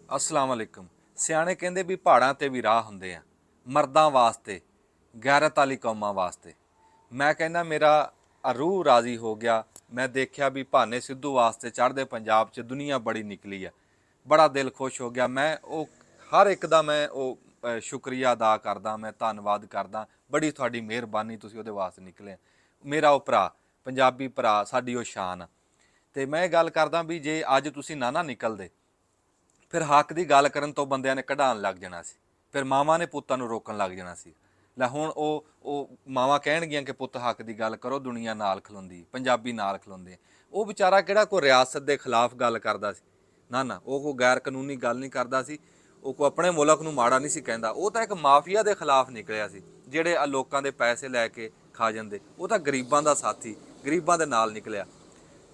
अस्सलाम वालेकुम। सियाणे कहंदे भी पहाड़ां ते भी राह हुंदे आ, मर्दां वास्ते, गैरत वाली कौमां वास्ते। मैं कहना मेरा रूह राजी हो गया। मैं देखा भी भाने सिद्धू वास्ते चढ़दे पंजाब च दुनिया बड़ी निकली है, बड़ा दिल खुश हो गया। मैं वो हर एक दा मैं वो शुक्रिया अदा करदा, मैं धन्नवाद करदा। बड़ी तुहाडी मेहरबानी, तुसीं उहदे वास्ते निकले। मेरा वो भरा पंजाबी भरा साडी वो शान आ। ते मैं गल करदा भी जे अज तुसीं ना निकलदे, फिर हक की गल करन तो बंदियां ने कढाण लग जाना सी, फिर मावां ने पुत्तां नूं रोकण लग जाना सी। लै हुण ਉਹ ਮਾਵਾਂ ਕਹਿਣਗੀਆਂ ਕਿ ਪੁੱਤ ਹੱਕ ਦੀ ਗੱਲ ਕਰੋ, ਦੁਨੀਆ ਨਾਲ ਖਲੋਂਦੀ, ਪੰਜਾਬੀ ਨਾਲ ਖਲੋਂਦੇ। ਉਹ ਵਿਚਾਰਾ ਕਿਹੜਾ ਕੋਈ ਰਿਆਸਤ ਦੇ ਖਿਲਾਫ ਗੱਲ ਕਰਦਾ ਸੀ, ਨਾ ਉਹ ਕੋਈ ਗੈਰ ਕਾਨੂੰਨੀ ਗੱਲ ਨਹੀਂ ਕਰਦਾ ਸੀ। ਉਹ ਕੋਈ ਆਪਣੇ ਮੁਲਕ ਨੂੰ ਮਾੜਾ ਨਹੀਂ ਸੀ ਕਹਿੰਦਾ। ਉਹ ਤਾਂ ਇੱਕ ਮਾਫੀਆ ਦੇ ਖਿਲਾਫ ਨਿਕਲਿਆ ਸੀ, ਜਿਹੜੇ ਲੋਕਾਂ ਦੇ ਪੈਸੇ ਲੈ ਕੇ ਖਾ ਜਾਂਦੇ। ਉਹ ਤਾਂ ਗਰੀਬਾਂ ਦਾ ਸਾਥੀ, ਗਰੀਬਾਂ ਦੇ ਨਾਲ ਨਿਕਲਿਆ।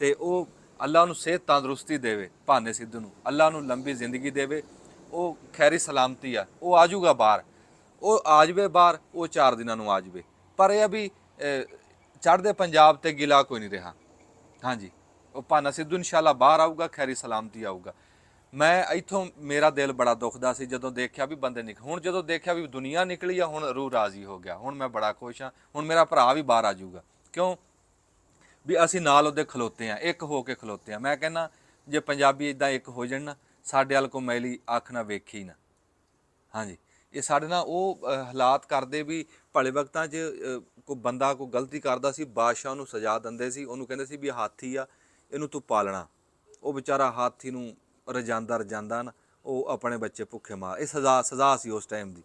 ਤੇ ਉਹ ਅੱਲਾ ਉਹਨੂੰ ਸਿਹਤ ਤੰਦਰੁਸਤੀ ਦੇਵੇ, ਭਾਨੇ ਸਿੱਧੂ ਨੂੰ ਅੱਲਾ ਉਹਨੂੰ ਲੰਬੀ ਜ਼ਿੰਦਗੀ ਦੇਵੇ। ਉਹ ਖੈਰੀ ਸਲਾਮਤੀ ਆ, ਉਹ ਆ ਜਾਊਗਾ ਬਾਹਰ। ਉਹ ਆ ਜਾਵੇ ਬਾਹਰ, ਉਹ 4 ਦਿਨਾਂ ਨੂੰ ਆ ਜਾਵੇ। ਪਰ ਇਹ ਆ ਵੀ ਚੜ੍ਹਦੇ ਪੰਜਾਬ ਤੇ ਗਿਲਾ ਕੋਈ ਨਹੀਂ ਰਿਹਾ। ਹਾਂਜੀ, ਉਹ ਭਾਨਾ ਸਿੱਧੂ ਇਨਸ਼ਾਅੱਲਾ ਬਾਹਰ ਆਊਗਾ, ਖੈਰੀ ਸਲਾਮਤੀ ਆਊਗਾ। ਮੈਂ ਇੱਥੋਂ ਮੇਰਾ ਦਿਲ ਬੜਾ ਦੁਖਦਾ ਸੀ ਜਦੋਂ ਦੇਖਿਆ ਵੀ ਬੰਦੇ ਨਿਕਲ। ਹੁਣ ਜਦੋਂ ਦੇਖਿਆ ਵੀ ਦੁਨੀਆ ਨਿਕਲੀ ਆ, ਹੁਣ ਰੂਹ ਰਾਜ਼ੀ ਹੋ ਗਿਆ। ਹੁਣ ਮੈਂ ਬੜਾ ਖੁਸ਼ ਹਾਂ। ਹੁਣ ਮੇਰਾ ਭਰਾ ਵੀ ਬਾਹਰ ਆ ਜਾਊਗਾ, ਕਿਉਂ ਵੀ ਅਸੀਂ ਨਾਲ ਉਹਦੇ ਖਲੋਤੇ ਆ, ਇੱਕ ਹੋ ਕੇ ਖਲੋਤੇ ਆ। ਮੈਂ ਕਹਿੰਦਾ ਜੇ ਪੰਜਾਬੀ ਇੱਦਾਂ ਇੱਕ ਹੋ ਜਾਣ ਨਾ, ਸਾਡੇ ਵੱਲ ਕੋਈ ਮੈਲੀ ਅੱਖ ਨਾ ਵੇਖੀ ਨਾ। ਹਾਂਜੀ, ਇਹ ਸਾਡੇ ਨਾਲ ਉਹ ਹਾਲਾਤ ਕਰਦੇ ਵੀ ਭਲੇ ਵਕਤਾਂ 'ਚ ਕੋਈ ਬੰਦਾ ਕੋਈ ਗਲਤੀ ਕਰਦਾ ਸੀ, ਬਾਦਸ਼ਾਹ ਨੂੰ ਸਜ਼ਾ ਦਿੰਦੇ ਸੀ। ਉਹਨੂੰ ਕਹਿੰਦੇ ਸੀ ਵੀ ਹਾਥੀ ਆ, ਇਹਨੂੰ ਤੂੰ ਪਾਲਣਾ। ਉਹ ਵਿਚਾਰਾ ਹਾਥੀ ਨੂੰ ਰਜਾਂਦਾ ਨਾ, ਉਹ ਆਪਣੇ ਬੱਚੇ ਭੁੱਖੇ ਮਾਰ। ਇਹ ਸਜ਼ਾ ਸੀ ਉਸ ਟਾਈਮ ਦੀ।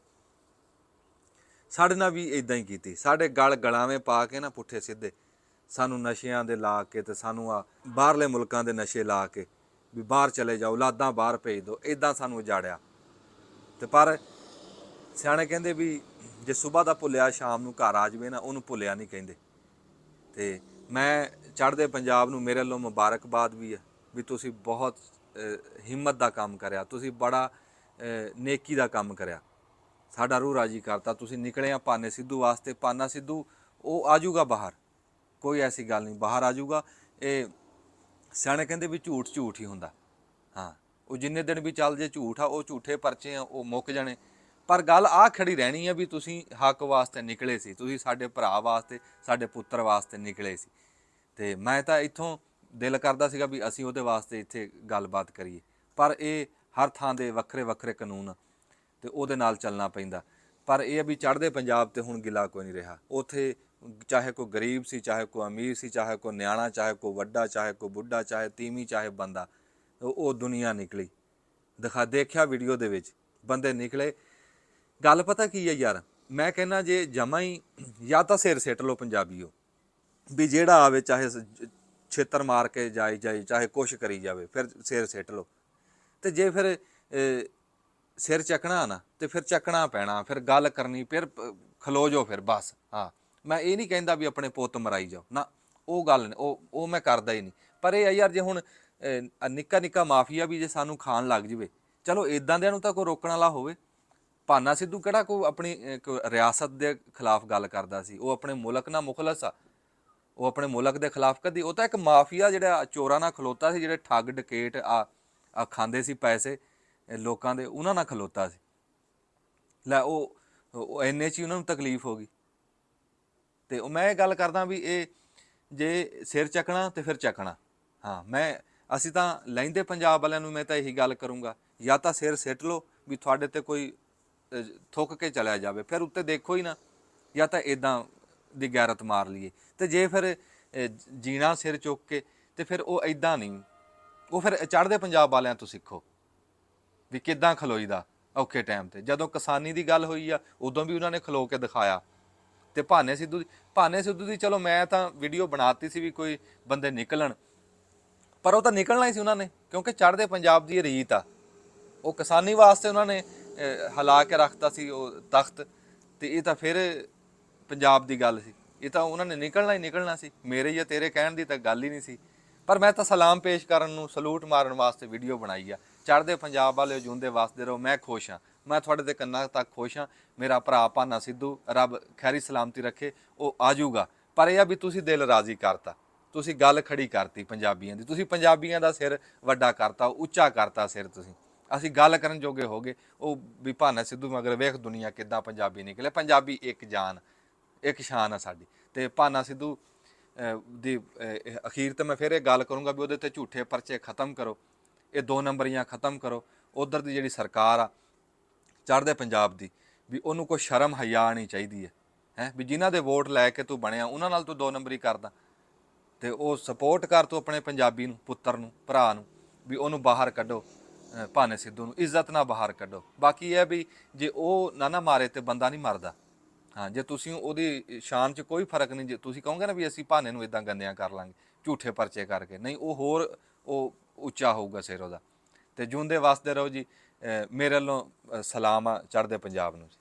ਸਾਡੇ ਨਾਲ ਵੀ ਇੱਦਾਂ ਹੀ ਕੀਤੀ। ਸਾਡੇ ਗਲਾਵੇਂ ਪਾ ਕੇ ਨਾ ਪੁੱਠੇ ਸਿੱਧੇ ਸਾਨੂੰ ਨਸ਼ਿਆਂ ਦੇ ਲਾ ਕੇ, ਤੇ ਸਾਨੂੰ ਆ ਬਾਹਰਲੇ ਮੁਲਕਾਂ ਦੇ ਨਸ਼ੇ ਲਾ ਕੇ ਵੀ ਬਾਹਰ ਚਲੇ ਜਾਓ, ਔਲਾਦਾਂ ਬਾਹਰ ਭੇਜ ਦਿਓ, ਇੱਦਾਂ ਸਾਨੂੰ ਉਜਾੜਿਆ। ਤੇ ਪਰ ਸਿਆਣੇ ਕਹਿੰਦੇ ਵੀ ਜੇ ਸੁਬਾਹ ਦਾ ਭੁੱਲਿਆ ਸ਼ਾਮ ਨੂੰ ਘਰ ਆ ਜਾਵੇ ਨਾ, ਉਹਨੂੰ ਭੁੱਲਿਆ ਨਹੀਂ ਕਹਿੰਦੇ। ਤੇ ਮੈਂ ਚੜ੍ਹਦੇ ਪੰਜਾਬ ਨੂੰ ਮੇਰੇ ਵੱਲੋਂ ਮੁਬਾਰਕਬਾਦ ਵੀ ਹੈ ਵੀ ਤੁਸੀਂ ਬਹੁਤ ਹਿੰਮਤ ਦਾ ਕੰਮ ਕਰਿਆ, ਤੁਸੀਂ ਬੜਾ ਨੇਕੀ ਦਾ ਕੰਮ ਕਰਿਆ। ਸਾਡਾ ਰੂਹ ਰਾਜੀ ਕਰਤਾ। ਤੁਸੀਂ ਨਿਕਲੇ ਆ ਭਾਨੇ ਸਿੱਧੂ ਵਾਸਤੇ। ਭਾਨਾ ਸਿੱਧੂ ਉਹ ਆ ਜਾਊਗਾ ਬਾਹਰ, ਕੋਈ ਐਸੀ ਗੱਲ ਨਹੀਂ, ਬਾਹਰ ਆ ਜਾਊਗਾ। ਇਹ ਸਿਆਣੇ ਕਹਿੰਦੇ ਵੀ ਝੂਠ ਹੀ ਹੁੰਦਾ। ਹਾਂ, ਉਹ ਜਿੰਨੇ ਦਿਨ ਵੀ ਚੱਲ ਜੇ ਝੂਠ ਆ, ਉਹ ਝੂਠੇ ਪਰਚੇ ਆ, ਉਹ ਮੁੱਕ ਜਾਣੇ। ਪਰ ਗੱਲ ਆ ਖੜੀ ਰਹਿਣੀ ਹੈ ਵੀ ਤੁਸੀਂ ਹੱਕ ਵਾਸਤੇ ਨਿਕਲੇ ਸੀ, ਤੁਸੀਂ ਸਾਡੇ ਭਰਾ ਵਾਸਤੇ, ਸਾਡੇ ਪੁੱਤਰ ਵਾਸਤੇ ਨਿਕਲੇ ਸੀ। ਤੇ ਮੈਂ ਤਾਂ ਇੱਥੋਂ ਦਿਲ ਕਰਦਾ ਸੀਗਾ ਵੀ ਅਸੀਂ ਉਹਦੇ ਵਾਸਤੇ ਇੱਥੇ ਗੱਲਬਾਤ ਕਰੀਏ। ਪਰ ਇਹ ਹਰ ਥਾਂ ਦੇ ਵੱਖਰੇ ਵੱਖਰੇ ਕਾਨੂੰਨ ਤੇ ਉਹਦੇ ਨਾਲ ਚੱਲਣਾ ਪੈਂਦਾ। ਪਰ ਇਹ ਵੀ ਚੜ੍ਹਦੇ ਪੰਜਾਬ ਤੇ ਹੁਣ ਗਿਲਾ ਕੋਈ ਨਹੀਂ ਰਿਹਾ। ਉੱਥੇ ਚਾਹੇ ਕੋਈ ਗਰੀਬ ਸੀ, ਚਾਹੇ ਕੋਈ ਅਮੀਰ ਸੀ, ਚਾਹੇ ਕੋਈ ਨਿਆਣਾ, ਚਾਹੇ ਕੋਈ ਵੱਡਾ, ਚਾਹੇ ਕੋਈ ਬੁੱਢਾ, ਚਾਹੇ ਤੀਵੀਂ, ਚਾਹੇ ਬੰਦਾ, ਉਹ ਦੁਨੀਆ ਨਿਕਲੀ। ਦੇਖਿਆ ਵੀਡੀਓ ਦੇ ਵਿੱਚ ਬੰਦੇ ਨਿਕਲੇ। ਗੱਲ ਪਤਾ ਕੀ ਹੈ ਯਾਰ, ਮੈਂ ਕਹਿੰਦਾ ਜੇ ਜਮਾਂ ਹੀ ਜਾਂ ਤਾਂ ਸਿਰ ਸਿੱਟ ਲਓ ਪੰਜਾਬੀਓ, ਵੀ ਜਿਹੜਾ ਆਵੇ ਚਾਹੇ ਛੇਤਰ ਮਾਰ ਕੇ ਜਾਈ ਚਾਹੇ ਕੁਛ ਕਰੀ ਜਾਵੇ, ਫਿਰ ਸਿਰ ਸਿੱਟ ਲਓ। ਤੇ ਜੇ ਫਿਰ ਸਿਰ ਚੱਕਣਾ ਨਾ, ਤੇ ਫਿਰ ਚੱਕਣਾ ਪੈਣਾ, ਫਿਰ ਗੱਲ ਕਰਨੀ, ਫਿਰ ਖਲੋ ਜਾਓ ਫਿਰ ਬਸ। ਹਾਂ, ਮੈਂ ਇਹ ਨਹੀਂ ਕਹਿੰਦਾ ਵੀ ਆਪਣੇ ਪੁੱਤ ਮਰਾਈ ਜਾਓ ਨਾ, ਉਹ ਗੱਲ ਨਹੀਂ, ਉਹ ਮੈਂ ਕਰਦਾ ਹੀ ਨਹੀਂ। ਪਰ ਇਹ ਆ ਯਾਰ, ਜੇ ਹੁਣ ਨਿੱਕਾ ਮਾਫੀਆ ਵੀ ਜੇ ਸਾਨੂੰ ਖਾਣ ਲੱਗ ਜਾਵੇ, ਚਲੋ ਇੱਦਾਂ ਦਿਆਂ ਨੂੰ ਤਾਂ ਕੋਈ ਰੋਕਣ ਵਾਲਾ ਹੋਵੇ। ਭਾਨਾ ਸਿੱਧੂ ਕਿਹੜਾ ਕੋਈ ਆਪਣੀ ਰਿਆਸਤ ਦੇ ਖਿਲਾਫ ਗੱਲ ਕਰਦਾ ਸੀ। ਉਹ ਆਪਣੇ ਮੁਲਕ ਨਾਲ ਮੁਖਲਸ ਆ। ਉਹ ਆਪਣੇ ਮੁਲਕ ਦੇ ਖਿਲਾਫ ਕਦੀ, ਉਹ ਤਾਂ ਇੱਕ ਮਾਫੀਆ ਜਿਹੜਾ ਚੋਰਾਂ ਨਾਲ ਖਲੋਤਾ ਸੀ, ਜਿਹੜੇ ਠੱਗ ਡਕੇਟ ਆ ਖਾਂਦੇ ਸੀ ਪੈਸੇ ਲੋਕਾਂ ਦੇ, ਉਹਨਾਂ ਨਾਲ ਖਲੋਤਾ ਸੀ। ਲੈ ਉਹ ਇੰਨੇ 'ਚ ਹੀ ਉਹਨਾਂ ਨੂੰ ਤਕਲੀਫ ਹੋ ਗਈ। ਤੇ ਉਹ ਮੈਂ ਇਹ ਗੱਲ ਕਰਦਾ ਵੀ ਇਹ ਜੇ ਸਿਰ ਚੱਕਣਾ ਤੇ ਫਿਰ ਚੱਕਣਾ। ਹਾਂ, ਅਸੀਂ ਤਾਂ ਲਹਿੰਦੇ ਪੰਜਾਬ ਵਾਲਿਆਂ ਨੂੰ ਮੈਂ ਤਾਂ ਇਹੀ ਗੱਲ ਕਰੂੰਗਾ, ਜਾਂ ਤਾਂ ਸਿਰ ਸਿੱਟ ਲਓ ਵੀ ਤੁਹਾਡੇ ਤੇ ਕੋਈ ਥੁੱਕ ਕੇ ਚਲਿਆ ਜਾਵੇ, ਫਿਰ ਉੱਤੇ ਦੇਖੋ ਹੀ ਨਾ, ਜਾਂ ਤਾਂ ਇੱਦਾਂ ਦੀ ਗੈਰਤ ਮਾਰ ਲਈਏ। ਤੇ ਜੇ ਫਿਰ ਜੀਣਾ ਸਿਰ ਚੁੱਕ ਕੇ, ਤੇ ਫਿਰ ਉਹ ਇੱਦਾਂ ਨਹੀਂ, ਉਹ ਫਿਰ ਚੜ੍ਹਦੇ ਪੰਜਾਬ ਵਾਲਿਆਂ ਤੋਂ ਸਿੱਖੋ ਵੀ ਕਿੱਦਾਂ ਖਲੋਈਦਾ ਔਖੇ ਟਾਈਮ ਤੇ। ਜਦੋਂ ਕਿਸਾਨੀ ਦੀ ਗੱਲ ਹੋਈ ਆ, ਉਦੋਂ ਵੀ ਉਹਨਾਂ ਨੇ ਖਲੋ ਕੇ ਦਿਖਾਇਆ। ਤੇ ਭਾਨੇ ਸਿੱਧੂ ਦੀ ਚਲੋ ਮੈਂ ਤਾਂ ਵੀਡੀਓ ਬਣਾਤੀ ਸੀ ਵੀ ਕੋਈ ਬੰਦੇ ਨਿਕਲਣ, ਪਰ ਉਹ ਤਾਂ ਨਿਕਲਣਾ ਹੀ ਸੀ ਉਹਨਾਂ ਨੇ, ਕਿਉਂਕਿ ਚੜ੍ਹਦੇ ਪੰਜਾਬ ਦੀ ਇਹ ਰੀਤ ਆ। ਉਹ ਕਿਸਾਨੀ ਵਾਸਤੇ ਉਹਨਾਂ ਨੇ ਹਿਲਾ ਕੇ ਰੱਖਤਾ ਸੀ ਉਹ ਤਖਤ। ਤੇ ਇਹ ਤਾਂ ਫਿਰ ਪੰਜਾਬ ਦੀ ਗੱਲ ਸੀ, ਇਹ ਤਾਂ ਉਹਨਾਂ ਨੇ ਨਿਕਲਣਾ ਸੀ। ਮੇਰੇ ਜਾਂ ਤੇਰੇ ਕਹਿਣ ਦੀ ਤਾਂ ਗੱਲ ਹੀ ਨਹੀਂ ਸੀ। ਪਰ ਮੈਂ ਤਾਂ ਸਲਾਮ ਪੇਸ਼ ਕਰਨ ਨੂੰ, ਸਲੂਟ ਮਾਰਨ ਵਾਸਤੇ ਵੀਡੀਓ ਬਣਾਈ ਆ। ਚੜ੍ਹਦੇ ਪੰਜਾਬ ਵਾਲੇ ਜਿਉਂਦੇ ਵਸਦੇ ਰਹੋ। ਮੈਂ ਖੁਸ਼ ਹਾਂ, ਮੈਂ ਤੁਹਾਡੇ ਦੇ ਕੰਨਾਂ ਤੱਕ ਖੁਸ਼ ਹਾਂ। ਮੇਰਾ ਭਰਾ ਭਾਨਾ ਸਿੱਧੂ ਰੱਬ ਖੈਰੀ ਸਲਾਮਤੀ ਰੱਖੇ, ਉਹ ਆ ਜਾਊਗਾ। ਪਰ ਇਹ ਆ ਵੀ ਤੁਸੀਂ ਦਿਲ ਰਾਜ਼ੀ ਕਰਤਾ, ਤੁਸੀਂ ਗੱਲ ਖੜੀ ਕਰਤੀ ਪੰਜਾਬੀਆਂ ਦੀ, ਤੁਸੀਂ ਪੰਜਾਬੀਆਂ ਦਾ ਸਿਰ ਵੱਡਾ ਕਰਤਾ, ਉੱਚਾ ਕਰਤਾ ਸਿਰ ਤੁਸੀਂ। ਅਸੀਂ ਗੱਲ ਕਰਨ ਜੋਗੇ ਹੋ ਗਏ। ਉਹ ਵੀ ਭਾਨਾ ਸਿੱਧੂ ਮਗਰ ਵੇਖ ਦੁਨੀਆ ਕਿੱਦਾਂ ਪੰਜਾਬੀ ਨਿਕਲੇ। ਪੰਜਾਬੀ ਇੱਕ ਜਾਨ, ਇੱਕ ਸ਼ਾਨ ਆ ਸਾਡੀ। ਤੇ ਭਾਨਾ ਸਿੱਧੂ ਦੀ ਅਖੀਰ ਤੇ ਮੈਂ ਫਿਰ ਇਹ ਗੱਲ ਕਰੂੰਗਾ ਵੀ ਉਹਦੇ ਤੇ ਝੂਠੇ ਪਰਚੇ ਖਤਮ ਕਰੋ, ਇਹ 2 ਨੰਬਰੀਆਂ ਖਤਮ ਕਰੋ। ਉਧਰ ਦੀ ਜਿਹੜੀ ਸਰਕਾਰ ਆ ਚੜ੍ਹਦੇ ਪੰਜਾਬ ਦੀ, ਵੀ ਉਹਨੂੰ ਕੋਈ ਸ਼ਰਮ ਹਯਾ ਆਉਣੀ ਚਾਹੀਦੀ ਹੈ ਵੀ ਜਿਨ੍ਹਾਂ ਦੇ ਵੋਟ ਲੈ ਕੇ ਤੂੰ ਬਣਿਆ ਉਹਨਾਂ ਨਾਲ ਤੂੰ 2 ਨੰਬਰੀ ਕਰਦਾ। ਤੇ ਉਹ ਸਪੋਰਟ ਕਰ ਤੂੰ ਆਪਣੇ ਪੰਜਾਬੀ ਨੂੰ, ਪੁੱਤਰ ਨੂੰ, ਭਰਾ ਨੂੰ, ਵੀ ਉਹਨੂੰ ਬਾਹਰ ਕੱਢੋ, ਭਾਨੇ ਸਿੱਧੂ ਨੂੰ ਇੱਜ਼ਤ ਨਾਲ ਬਾਹਰ ਕੱਢੋ। ਬਾਕੀ ਇਹ ਵੀ ਜੇ ਉਹ ਨਾ ਮਾਰੇ ਤੇ ਬੰਦਾ ਨਹੀਂ ਮਰਦਾ। ਹਾਂ, ਜੇ ਤੁਸੀਂ ਉਹਦੀ ਸ਼ਾਨ 'ਚ ਕੋਈ ਫਰਕ ਨਹੀਂ, ਜੇ ਤੁਸੀਂ ਕਹੋਗੇ ਨਾ ਵੀ ਅਸੀਂ ਭਾਨੇ ਨੂੰ ਇਦਾਂ ਗੰਦਿਆਂ ਕਰ ਲਾਂਗੇ ਝੂਠੇ ਪਰਚੇ ਕਰਕੇ, ਨਹੀਂ, ਉਹ ਹੋਰ ਉਹ ਉੱਚਾ ਹੋਊਗਾ ਸਿਰ ਉਹਦਾ। ਤੇ ਜਿਉਂਦੇ ਵਸਦੇ ਰਹੋ ਜੀ। ਮੇਰੇ ਵੱਲੋਂ ਸਲਾਮ ਆ ਚੜ੍ਹਦੇ ਪੰਜਾਬ ਨੂੰ ਜੀ।